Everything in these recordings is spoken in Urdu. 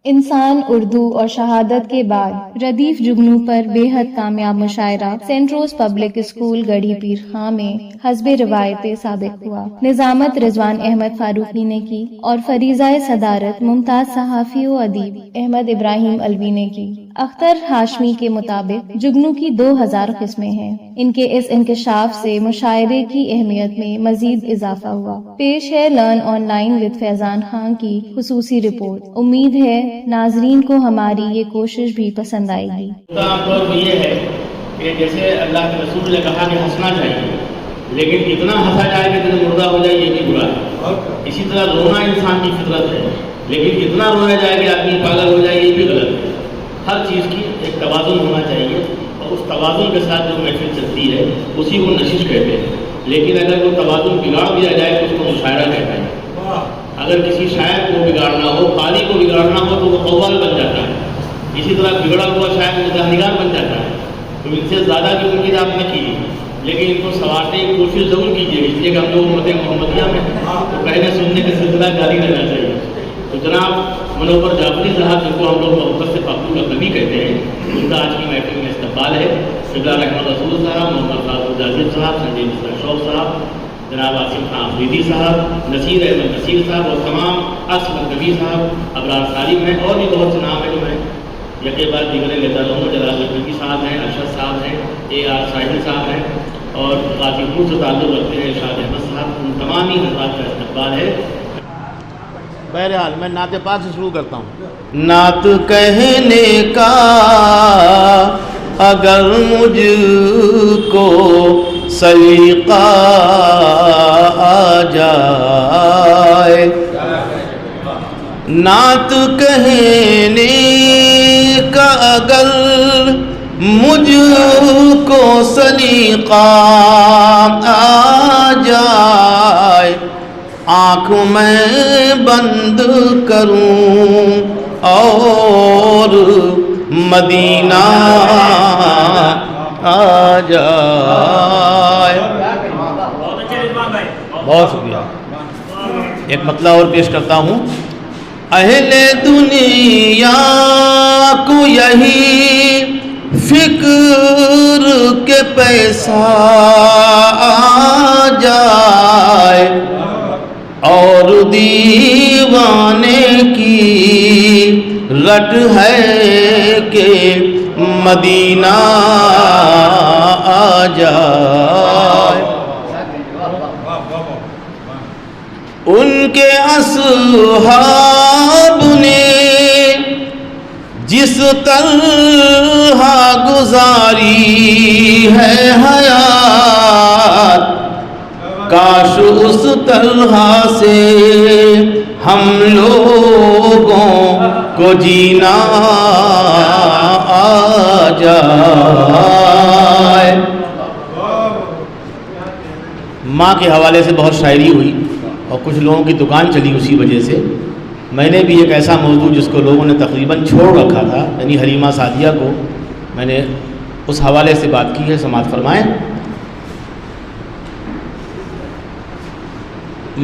انسان اردو اور شہادت کے بعد ردیف جگنو پر بے حد کامیاب مشاعرہ سینٹ روز پبلک اسکول گڑھی پیر خاں میں حسب روایت ثابت ہوا۔ نظامت رضوان احمد فاروقی نے کی اور فریضہ صدارت ممتاز صحافی و ادیب احمد ابراہیم الوی نے کی۔ اختر ہاشمی کے مطابق جگنو کی 2000 قسمیں ہیں۔ ان کے اس انکشاف سے مشاعرے کی اہمیت میں مزید اضافہ ہوا۔ پیش ہے لرن آن لائن ود فیضان خان کی خصوصی رپورٹ۔ امید ہے ناظرین کو ہماری یہ کوشش بھی پسند آئے گی۔ یہ ہے کہ جیسے اللہ کے رسول نے کہا کہ ہنسنا چاہیے، لیکن اتنا ہنسا جائے کہ دل مردہ ہو جائے یہ بھی برا ہے۔ اسی طرح رونا انسان کی فطرت ہے، لیکن اتنا رویا جائے کہ آدمی پاگل ہو جائے یہ بھی غلط ہے۔ ہر چیز کی ایک توازن ہونا چاہیے، اور اس توازن کے ساتھ جو محفل چلتی ہے اسی کو نشش کہتے ہیں۔ لیکن اگر وہ توازن بگاڑ دیا جائے تو اس کو مشاعرہ کہتے ہیں۔ اگر کسی شاعر کو بگاڑنا ہو، قاری کو بگاڑنا ہو تو وہ قوال بن جاتا ہے۔ اسی طرح بگڑا ہوا شاعر مزاحنگار بن جاتا ہے۔ تو ان سے زیادہ کی امید آپ نہ کیجیے، لیکن ان کو سنوارنے کی کوشش ضرور کیجیے، اس لیے کہ ہم لوگ امت محمدیہ میں تو کہنے سننے کا سلسلہ جاری رہنا چاہیے۔ تو جناب منور جعفری صاحب، جن کو ہم لوگ محبت سے پاپو کا نبی کہتے ہیں، ان کا آج کی محفل میں استقبال ہے۔ قبلہ رحمت رسول صاحب، محمد فاروق جاذب صاحب، سنجے مصطفیٰ شوق صاحب، جناب آصف خان افریدی صاحب، نصیر احمد نصیر صاحب اور تمام اصغر نبی صاحب، ابرار سالم ہیں، اور بھی بہت سے نام ہیں جو میں یکے بعد دیگرے لیتا رہوں گا۔ جلال نبی صاحب ہیں، ارشد صاحب ہیں، اے آر ساحل صاحب ہیں، اور غازی پور سے تعلق رکھتے ہیں ارشاد احمد صاحب۔ ان تمام ہی حضرات کا استقبال ہے۔ بہرحال میں نعت پاک سے شروع کرتا ہوں۔ نعت کہنے کا اگر مجھ کو سلیقہ آ جائے، نعت کہنے کا اگر مجھ کو سلیقہ آ جائے، آنکھ میں بند کروں اور مدینہ آ جائے۔ بہت شکریہ۔ ایک مطلع اور پیش کرتا ہوں۔ اہل دنیا کو یہی فکر کے پیسہ آ جائے، اور دیوانے کی رٹ ہے کہ مدینہ آ جائے۔ ان کے اصحاب نے جس طرح گزاری ہے حیات، کاش اس طرح سے ہم لوگوں کو جینا آ جائے۔ ماں کے حوالے سے بہت شاعری ہوئی اور کچھ لوگوں کی دکان چلی اسی وجہ سے۔ میں نے بھی ایک ایسا موضوع جس کو لوگوں نے تقریباً چھوڑ رکھا تھا، یعنی حلیمہ سعدیہ کو، میں نے اس حوالے سے بات کی ہے، سماعت فرمائیں۔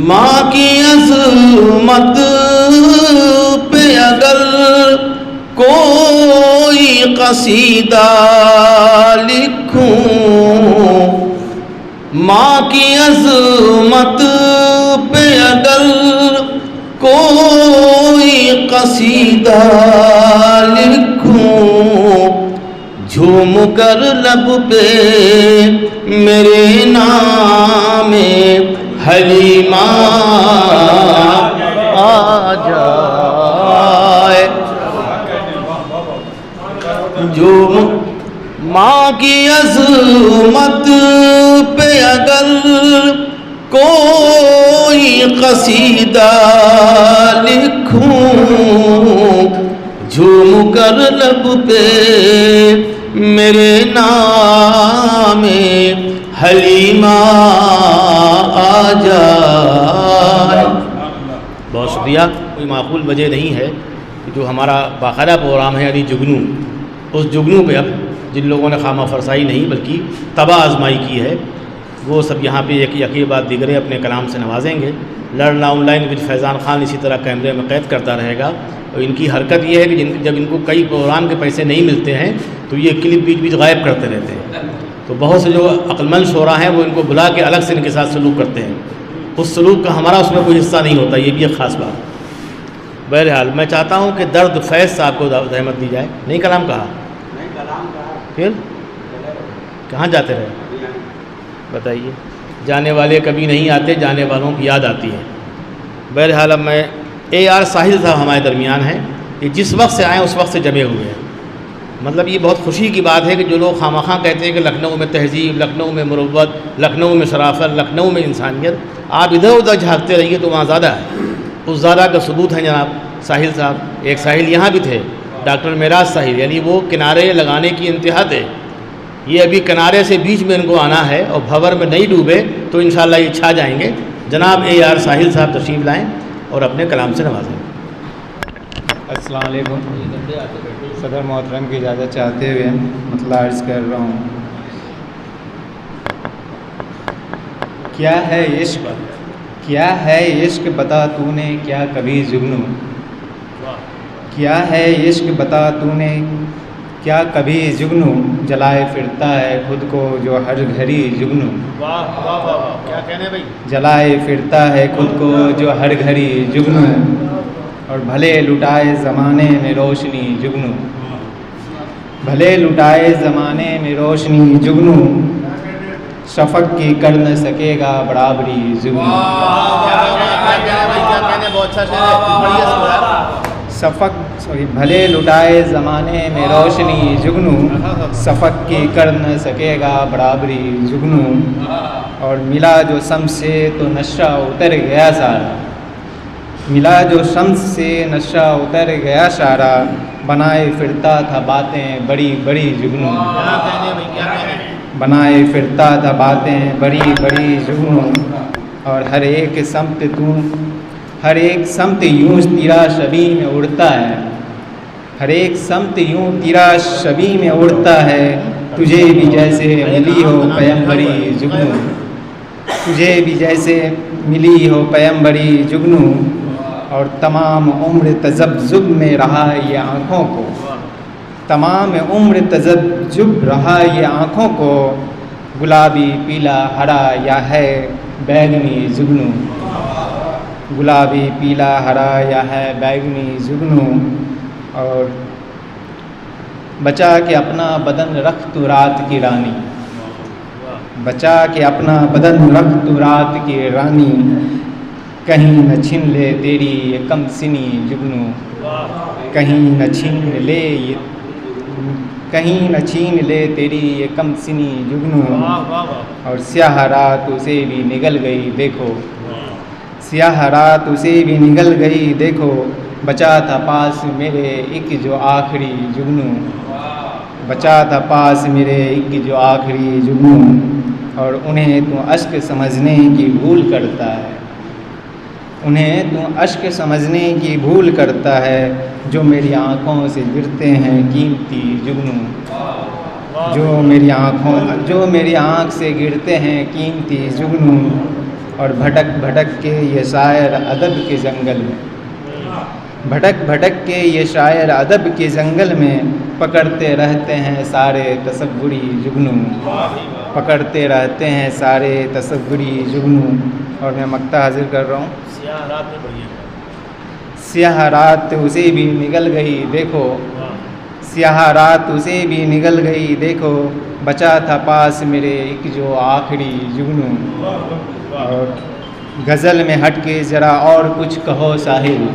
ماں کی عظمت پہ اگر کوئی قصیدہ لکھوں، ماں کی عظمت پہ اگر کوئی قصیدہ لکھوں، جھوم کر لب پہ میرے نام حلیمہ آ جائے، جو ماں کی عظمت پہ اگر کوئی قصیدہ لکھوں، جھوم کر لب پہ میرے نام حلیمہ آ جائے۔ بہت شکریہ۔ کوئی معقول وجہ نہیں ہے کہ جو ہمارا باقاعدہ پروگرام ہے، یعنی جگنو، اس جگنو پہ اب جن لوگوں نے خامہ فرسائی نہیں بلکہ تباہ آزمائی کی ہے، وہ سب یہاں پہ ایک کے بعد دیگرے اپنے کلام سے نوازیں گے۔ لرن آن لائن ود فیضان خان اسی طرح کیمرے میں قید کرتا رہے گا اور ان کی حرکت یہ ہے کہ جب ان کو کئی پروگرام کے پیسے نہیں ملتے ہیں تو یہ کلپ بیچ بیچ غائب کرتے رہتے ہیں. تو بہت سے جو عقلمند شعراء ہیں وہ ان کو بلا کے الگ سے ان کے ساتھ سلوک کرتے ہیں. اس سلوک کا ہمارا اس میں کوئی حصہ نہیں ہوتا، یہ بھی ایک خاص بات. بہرحال میں چاہتا ہوں کہ درد فیض صاحب کو زحمت دی جائے. نہیں کلام کہا؟ پھر کہاں جاتے رہے بتائیے؟ جانے والے کبھی نہیں آتے، جانے والوں کی یاد آتی ہے. بہرحال اب میں AR ساحل صاحب ہمارے درمیان ہیں. یہ جس وقت سے آئے اس وقت سے جمے ہوئے ہیں. مطلب یہ بہت خوشی کی بات ہے کہ جو لوگ خواہ کہتے ہیں کہ لکھنؤ میں تہذیب، لکھنؤ میں مروت، لکھنؤ میں شرافت، لکھنؤ میں انسانیت، آپ ادھر ادھر جھانکتے رہیے تو وہاں زیادہ ہے. اس زیادہ کا ثبوت ہے جناب ساحل صاحب. ایک ساحل یہاں بھی تھے، ڈاکٹر معراج ساحل، یعنی وہ کنارے لگانے کی انتہا تھے. یہ ابھی کنارے سے بیچ میں ان کو آنا ہے اور بھور میں نہیں ڈوبے تو انشاءاللہ یہ چھا جائیں گے. جناب AR ساحل صاحب تشریف لائیں اور اپنے کلام سے نوازیں. السلام علیکم. صدر محترم کی اجازت چاہتے ہوئے مطلع عرض کر رہا ہوں. کیا ہے عشق، کیا ہے عشق بتا تو نے کیا کبھی جگنو. کیا ہے عشق بتا تو نے کیا کبھی جگنو، جلائے پھرتا ہے خود کو جو ہر گھڑی جگنو. واہ واہ واہ، کیا کہنے بھائی. جلائے پھرتا ہے خود کو جو ہر گھڑی جگنو، اور بھلے لٹائے زمانے میں روشنی جگنو. بھلے لٹائے زمانے میں روشنی جگنو، شفق کی کر نہ سکے گا برابری جگنو. بھلے لٹائے زمانے میں روشنی جگنو، شفق کی کر نہ سکے گا برابری جگنو. اور ملا جو شمس سے تو نشہ اتر گیا سارا، ملا جو شمس سے نشہ اتر گیا سارا، بنائے پھرتا تھا باتیں بڑی بڑی جگنو. بنائے پھرتا تھا باتیں بڑی بڑی جگنو. اور ہر ایک سمت یوں تیرا شبی میں اڑتا ہے، ہر ایک سمت یوں تیرا شبی میں اڑتا ہے. تجھے بھی جیسے ملی ہو پیمبری جگنو، تجھے بھی جیسے ملی ہو پیمبری جگنو. اور تمام عمر تذبذب میں رہا یہ آنکھوں کو، تمام عمر تذبذب رہا یہ آنکھوں کو، گلابی پیلا ہرا یا ہے بیگنی جگنو. گلابی پیلا ہرا یا ہے بیگنی جگنو. اور بچا کے اپنا بدن رکھ تو رات کی رانی، بچا کے اپنا بدن رکھ تو رات کی رانی، کہیں نہ چھین لے تیری یہ کم سنی جگنو. کہیں نہ چھین لے یہ، کہیں نہ چھین لے تیری یہ کم سنی جگنو. اور سیاہ رات اسے بھی نگل گئی دیکھو، سیاہ رات اسے بھی نگل گئی دیکھو، بچا تھا پاس میرے ایک جو آخری جگنو. بچا تھا پاس میرے ایک جو آخری جگنو. اور انہیں تو اشک سمجھنے کی بھول کرتا ہے، انہیں تو اشک سمجھنے کی بھول کرتا ہے، جو میری آنکھوں سے گرتے ہیں قیمتی جگنو. جو میری آنکھ سے گرتے ہیں قیمتی جگنو. اور بھٹک بھٹک کے یہ شاعر ادب کے جنگل میں، بھٹک بھٹک کے یہ شاعر ادب کے جنگل میں، پکڑتے رہتے ہیں سارے تصوری جگنو. پکڑتے رہتے ہیں سارے تصوری جگنو. اور میں مقطع حاضر کر رہا ہوں. سیاہ رات اسے بھی نگل گئی دیکھو، سیاہ رات اسے بھی نگل گئی دیکھو، بچا تھا پاس میرے ایک جو آخری جگنو. اور غزل میں ہٹ کے ذرا اور کچھ کہو ساحل،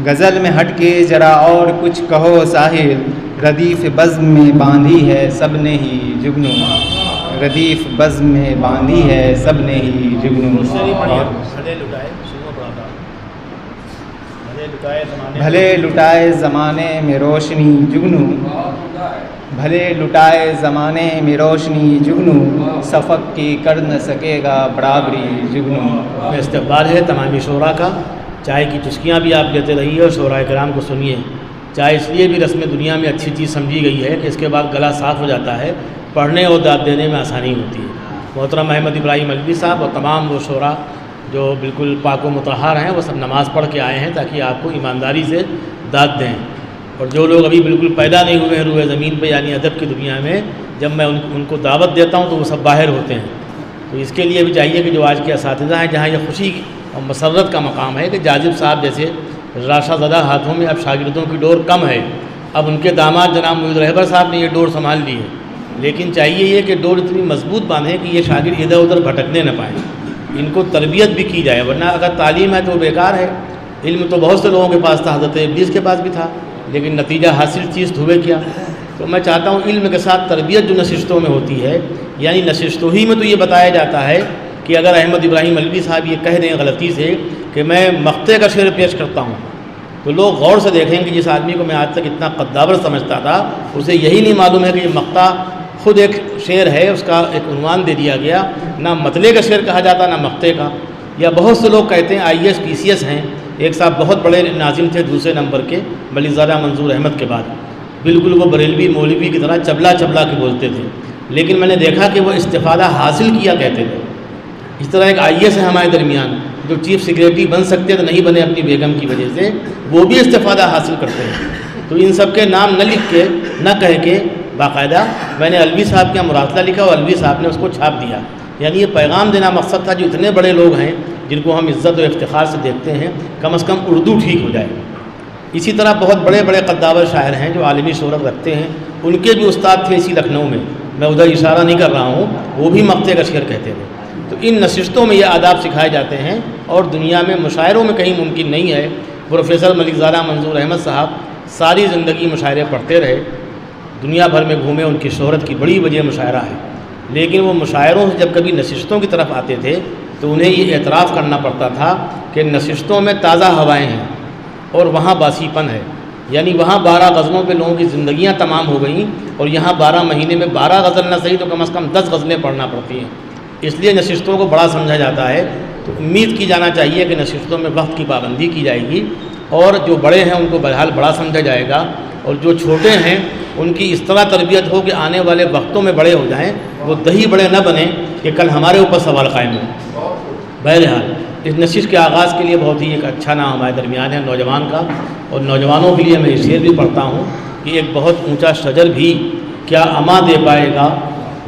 غزل میں ہٹ کے ذرا اور کچھ کہو ساحل، ردیف بزم میں باندھی ہے سب نے ہی جگنو. ردیف بزم میں باندھی ہے سب نے ہی جگنو. بھلے لٹائے زمانے میں روشنی جگنو، بھلے لٹائے زمانے میں روشنی جگنو، شفق کی کر نہ سکے گا برابری جگنو. استقبال ہے تمامی شعراء کا. چائے کی چسکیاں بھی آپ لیتے رہیے اور شعراء کرام کو سنیے. چائے اس لیے بھی رسم دنیا میں اچھی چیز سمجھی گئی ہے کہ اس کے بعد گلا صاف ہو جاتا ہے، پڑھنے اور داد دینے میں آسانی ہوتی ہے. محترم احمد ابراہیم الوی صاحب اور تمام وہ شعراء جو بالکل پاک و مطہر ہیں وہ سب نماز پڑھ کے آئے ہیں تاکہ آپ کو ایمانداری سے داد دیں. اور جو لوگ ابھی بالکل پیدا نہیں ہوئے ہیں روئے زمین پہ یعنی ادب کی دنیا میں، جب میں ان کو دعوت دیتا ہوں تو وہ سب باہر ہوتے ہیں. تو اس کے لیے بھی چاہیے کہ جو آج کے اساتذہ ہیں، جہاں یہ خوشی اور مسرت کا مقام ہے کہ جاذب صاحب جیسے راشہ زدہ ہاتھوں میں اب شاگردوں کی ڈور کم ہے. اب ان کے داماد جناب محمود رہبر صاحب نے یہ ڈور سنبھال لی ہے، لیکن چاہیے یہ کہ ڈور اتنی مضبوط باندھیں کہ یہ شاگرد ادھر ادھر بھٹکنے نہ پائیں. ان کو تربیت بھی کی جائے، ورنہ اگر تعلیم ہے تو وہ بیکار ہے. علم تو بہت سے لوگوں کے پاس تھا، حضرت ابلیس کے پاس بھی تھا، لیکن نتیجہ حاصل چیز ہوئے کیا. تو میں چاہتا ہوں علم کے ساتھ تربیت جو نشستوں میں ہوتی ہے، یعنی نشستوں ہی میں تو یہ بتایا جاتا ہے کہ اگر احمد ابراہیم علوی صاحب یہ کہہ دیں غلطی سے کہ میں مقطع کا شعر پیش کرتا ہوں، تو لوگ غور سے دیکھیں کہ جس آدمی کو میں آج تک اتنا قداور سمجھتا تھا اسے یہی نہیں معلوم ہے کہ یہ مقطع خود ایک شعر ہے، اس کا ایک عنوان دے دیا گیا. نہ مطلع کا شعر کہا جاتا نہ مقطع کا. یا بہت سے لوگ کہتے ہیں IAS PCS ہیں. ایک صاحب بہت بڑے ناظم تھے دوسرے نمبر کے، ملک زادہ منظور احمد کے بعد، بالکل وہ بریلوی مولوی کی طرح چبلا چبلا کے بولتے تھے، لیکن میں نے دیکھا کہ وہ استفادہ حاصل کیا کہتے تھے. اس طرح ایک IAS ہے ہمارے درمیان جو چیف سیکریٹری بن سکتے تو نہیں بنے اپنی بیگم کی وجہ سے، وہ بھی استفادہ حاصل کرتے ہیں. تو ان سب کے نام نہ لکھ کے نہ کہہ کے باقاعدہ میں نے علوی صاحب کا مراسلہ لکھا اور علوی صاحب نے اس کو چھاپ دیا. یعنی یہ پیغام دینا مقصد تھا جو اتنے بڑے لوگ ہیں جن کو ہم عزت و افتخار سے دیکھتے ہیں، کم از کم اردو ٹھیک ہو جائے. اسی طرح بہت بڑے بڑے قداور شاعر ہیں جو عالمی شہرت رکھتے ہیں، ان کے بھی استاد تھے اسی لکھنؤ میں، میں ادھر اشارہ نہیں کر رہا ہوں، وہ بھی مقطع کا شعر کہتے تھے. تو ان نشستوں میں یہ آداب سکھائے جاتے ہیں اور دنیا میں مشاعروں میں کہیں ممکن نہیں ہے. پروفیسر ملک زادہ منظور احمد صاحب ساری زندگی مشاعرے پڑھتے رہے، دنیا بھر میں گھومے، ان کی شہرت کی بڑی وجہ مشاعرہ ہے. لیکن وہ مشاعروں سے جب کبھی نشستوں کی طرف آتے تھے تو انہیں یہ اعتراف کرنا پڑتا تھا کہ نشستوں میں تازہ ہوائیں ہیں اور وہاں باسی پن ہے. یعنی وہاں 12 غزلوں پہ لوگوں کی زندگیاں تمام ہو گئیں اور یہاں 12 مہینے میں 12 غزل نہ صحیح تو کم از کم 10 غزلیں پڑھنا پڑتی ہیں. اس لیے نشستوں کو بڑا سمجھا جاتا ہے. تو امید کی جانا چاہیے کہ نشستوں میں وقت کی پابندی کی جائے گی اور جو بڑے ہیں ان کو بہرحال بڑا سمجھا جائے گا، اور جو چھوٹے ہیں ان کی اس طرح تربیت ہو کہ آنے والے وقتوں میں بڑے ہو جائیں، وہ دہی بڑے نہ بنیں کہ کل ہمارے اوپر سوال قائم ہو. بہرحال اس نشست کے آغاز کے لیے بہت ہی ایک اچھا نام ہمارے درمیان ہے نوجوان کا، اور نوجوانوں کے لیے میں یہ شعر بھی پڑھتا ہوں کہ ایک بہت اونچا شجر بھی کیا اما دے پائے گا،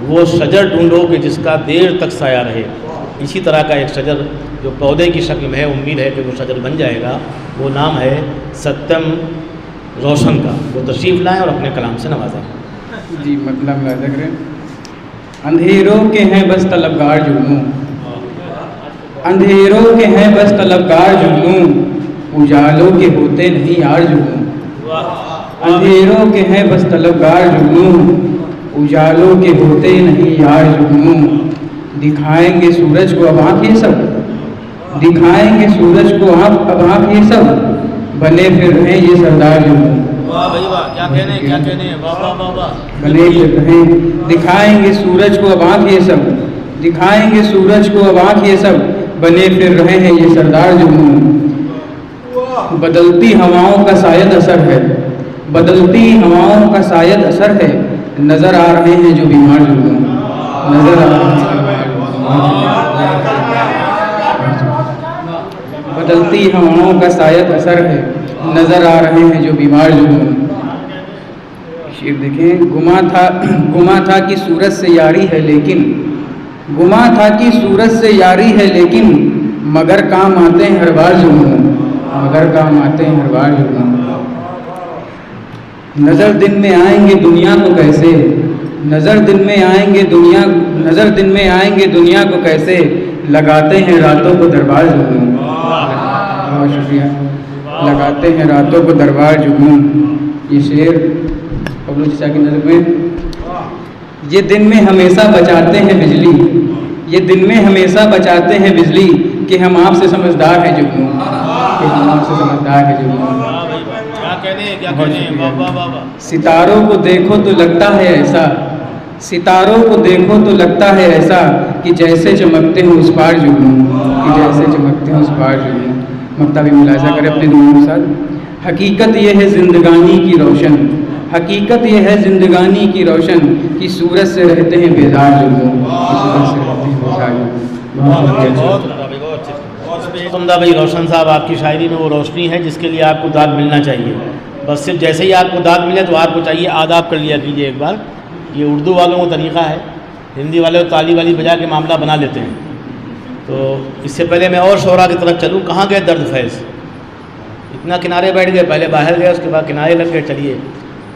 وہ شجر ڈھونڈو کہ جس کا دیر تک سایہ رہے. اسی طرح کا ایک شجر جو پودے کی شکل میں ہے، امید ہے کہ وہ شجر بن جائے گا، وہ نام ہے ستیم روشن کا. وہ تشریف لائیں اور اپنے کلام سے نوازیں. جی مطلب ملاحظہ کریں. اندھیروں کے ہیں بس طلبگار جگنوں، اندھیروں کے ہیں بس طلبگار جگنوں، اجالوں کے ہوتے نہیں یار جگنوں. اندھیروں کے ہیں بس طلبگار جگنوں، اجالوں کے ہوتے نہیں یار جگنوں. دکھائیں گے سورج کو اب آپ یہ سب، دکھائیں گے سورج کو اب آپ یہ سب، بنے پھر ہیں یہ سردار جگنوں. واہ بھائی واہ، کیا کہنے کیا کہنے، واہ واہ واہ واہ. بنے پھر ہیں، دکھائیں گے سورج کو اب آپ یہ سب، دکھائیں گے سورج کو اب آپ یہ سب، بنے پھر رہے ہیں یہ سردار جگنوں. بدلتی ہواؤں کا شاید اثر ہے، بدلتی ہواؤں کا شاید اثر ہے، نظر آ رہے ہیں جو بیمار جگنوں. نظر آ رہے ہیں بدلتی ہواؤں کا شاید اثر ہے، نظر آ رہے ہیں جو بیمار جگنوں. شعر دیکھیں. گما تھا کہ صورت سے یاری ہے لیکن، گما تھا کہ صورت سے یاری ہے لیکن، مگر کام آتے ہیں ہر بار جگنوں، مگر کام آتے ہیں ہر بار جگنوں. نظر دن میں آئیں گے دنیا کو کیسے، نظر دن میں آئیں گے دنیا، نظر دن میں آئیں گے دنیا کو کیسے، لگاتے ہیں راتوں کو دربار جگنوں. بہت شکریہ. لگاتے ہیں راتوں کو دربار جگنوں. یہ شعر قبل چچا کی نظر میں. یہ دن میں ہمیشہ بچاتے ہیں بجلی، یہ دن میں ہمیشہ بچاتے ہیں بجلی، کہ ہم آپ سے سمجھدار ہیں جگنوں، کہ ہم آپ سے سمجھدار ہیں جگنوں. ستاروں کو دیکھو تو لگتا ہے ایسا، ستاروں کو دیکھو تو لگتا ہے ایسا، کہ جیسے چمکتے ہوں اس پار جگنوں، کہ جیسے چمکتے ہوں اس پار جگنوں. مقطع بھی ملاحظہ کرے اپنے دونوں کے ساتھ. حقیقت یہ ہے زندگانی کی روشن، حقیقت یہ ہے زندگانی کی روشن، کہ سورج سے رہتے ہیں بیزار جگنوں، کہ سورج سے رہتے ہیں بیزار جگنوں. بہت شکریہ. عمدہ بھائی روشن صاحب، آپ کی شاعری میں وہ روشنی ہے جس کے لیے آپ کو داد ملنا چاہیے. بس صرف جیسے ہی آپ کو داد ملے تو آپ کو چاہیے آداب کر لیا کیجیے ایک بار. یہ اردو والوں کا طریقہ ہے، ہندی والے تالی والی بجا کے معاملہ بنا لیتے ہیں. تو اس سے پہلے میں اور شعراء کی طرف چلوں. کہاں گئے درد فیض؟ اتنا کنارے بیٹھ گئے، پہلے باہر گئے اس کے بعد کنارے لگ گئے. چلیے،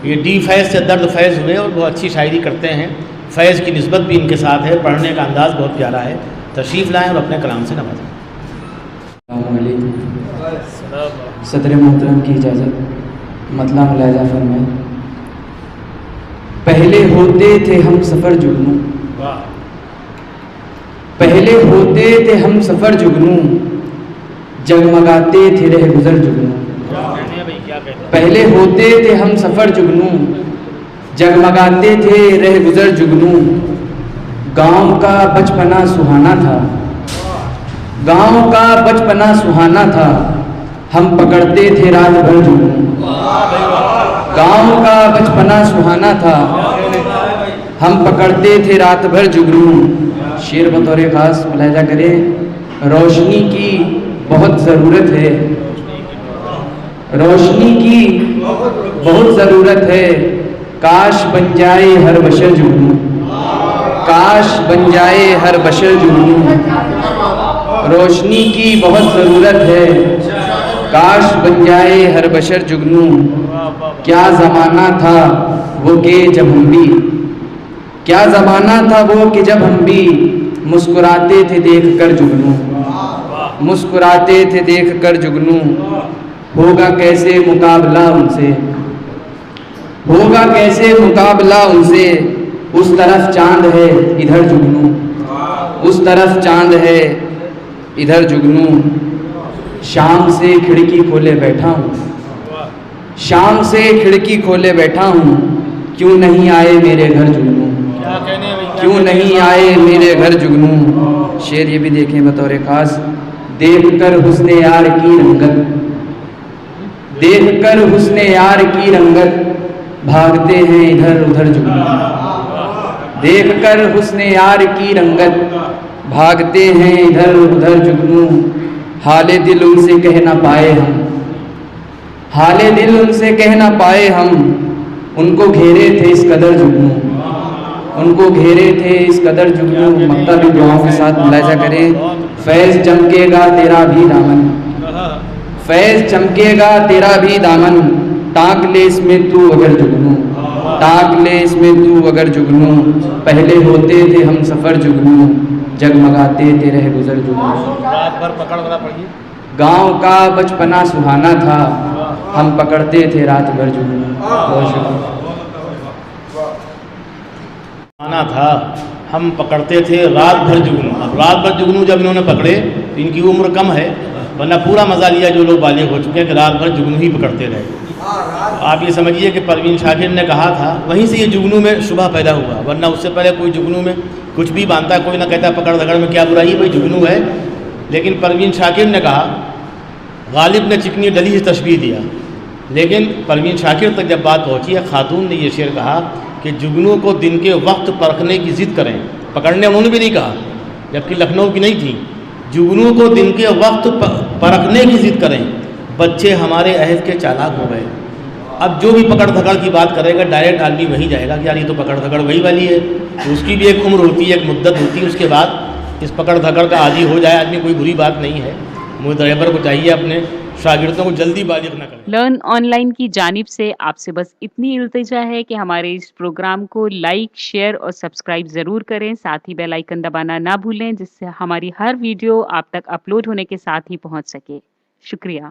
یہ ڈی فیض سے درد فیض ہوئے اور بہت اچھی شاعری کرتے ہیں. فیض کی نسبت بھی ان کے ساتھ ہے، پڑھنے کا انداز بہت پیارا ہے. تشریف لائیں اور اپنے کلام سے نوازیں. السلام علیکم. صدر محترم کی اجازت، مطلع ملاحظہ فرمائیں. پہلے ہوتے تھے ہم سفر جگنوں، پہلے ہوتے تھے ہم سفر جگنوں، جگمگاتے تھے رہ گزر جگنوں. پہلے ہوتے تھے ہم سفر جگنوں، جگمگاتے تھے رہ گزر جگنوں. گاؤں کا بچپنا سہانا تھا، گاؤں کا بچپنا سہانا تھا، ہم پکڑتے تھے رات بھر جگنوں. گاؤں کا بچپنا سہانا تھا، ہم پکڑتے تھے رات بھر جگنوں. شعر بطور خاص ملاحظہ کریں. روشنی کی بہت ضرورت ہے، روشنی کی بہت ضرورت ہے، کاش بن جائے ہر بشر جگنوں، کاش بن جائے ہر بشر جگنوں. روشنی کی بہت ضرورت ہے، کاش بن جائے ہر بشر جگنوں. کیا زمانہ تھا وہ کہ جب ہم بھی، کیا زمانہ تھا وہ کہ جب ہم بھی مسکراتے تھے دیکھ کر جگنوں، مسکراتے تھے دیکھ کر جگنوں. ہوگا کیسے مقابلہ ان سے، ہوگا کیسے مقابلہ ان سے، اس طرف چاند ہے ادھر جگنوں، اس طرف چاند ہے ادھر جگنوں. شام سے کھڑکی کھولے بیٹھا ہوں، شام سے کھڑکی کھولے بیٹھا ہوں، کیوں نہیں آئے میرے گھر جگنوں، کیوں نہیں آئے میرے گھر جگنوں. شعر یہ بھی دیکھیں بطور خاص. دیکھ کر حسن یار کی رنگت، دیکھ کر حسن یار کی رنگت، بھاگتے ہیں ادھر ادھر جگنوں. دیکھ کر حسن یار کی رنگت، بھاگتے ہیں ادھر ادھر جگنوں. حال دل ان سے کہہ نہ پائے ہم، حال دل ان سے کہہ نہ پائے ہم، ان کو گھیرے تھے اس قدر جگنوں، ان کو گھیرے تھے اس قدر جگنوں. مقطع بھی دعاؤں کے ساتھ ملاحظہ کریں. فیض چمکے گا تیرا بھی دامن، فیض چمکے گا تیرا بھی دامن، ٹانک لے اس میں تو اگر جگنوں، ٹانک لے اس میں تو اگر جگنوں. پہلے ہوتے تھے ہم سفر جگنوں، جگمگاتے تھے رہ گزر جگنوں. گاؤں کا بچپنا سہانا تھا، ہم پکڑتے تھے رات بھر جگنوں. بہت شکریہ. آنا تھا ہم پکڑتے تھے رات بھر جگنوں. اب رات بھر جگنوں جب انہوں نے پکڑے تو ان کی عمر کم ہے، ورنہ پورا مزہ لیا جو لوگ بالغ ہو چکے ہیں کہ رات بھر جگنوں ہی پکڑتے رہے. آپ یہ سمجھیے کہ پروین شاکر نے کہا تھا، وہیں سے یہ جگنوں میں شبہ پیدا ہوا، ورنہ اس سے پہلے کوئی جگنوں میں کچھ بھی باندھتا ہے، کوئی نہ کہتا پکڑ دھکڑ میں کیا برائی ہے، بھائی جگنوں ہے. لیکن پروین شاکر نے کہا، غالب نے چکنی ڈلی سے تشبیہ دیا، لیکن پروین شاکر تک جب بات پہنچی ہے، خاتون نے یہ شعر کہا کہ جگنوں کو دن کے وقت پرکھنے کی ضد کریں. پکڑنے انہوں نے بھی نہیں کہا، جبکہ لکھنؤ کی نہیں تھی. جگنوں کو دن کے وقت پرکھنے کی ضد کریں، بچے ہمارے عہد کے چالاک ہو گئے. اب جو بھی پکڑ دھکڑ کی بات کرے گا ڈائریکٹ آدمی وہی جائے گا کہ یار یہ تو پکڑ دھکڑ وہی والی ہے. تو اس کی بھی ایک عمر ہوتی ہے، ایک مدت ہوتی ہے، اس کے بعد اس پکڑ دھکڑ کا عادی ہو جائے آدمی، کوئی بری بات نہیں ہے. مجھے ڈرائیور کو چاہیے اپنے شاگردوں کو جلدی بالغ نہ کریں. لرن آن لائن کی جانب سے آپ سے بس اتنی التجا ہے کہ ہمارے اس پروگرام کو لائک، شیئر اور سبسکرائب ضرور کریں. ساتھ ہی بیل آئیکن دبانا نہ بھولیں، جس سے ہماری ہر ویڈیو آپ تک اپلوڈ ہونے کے ساتھ ہی پہنچ سکے. شکریہ.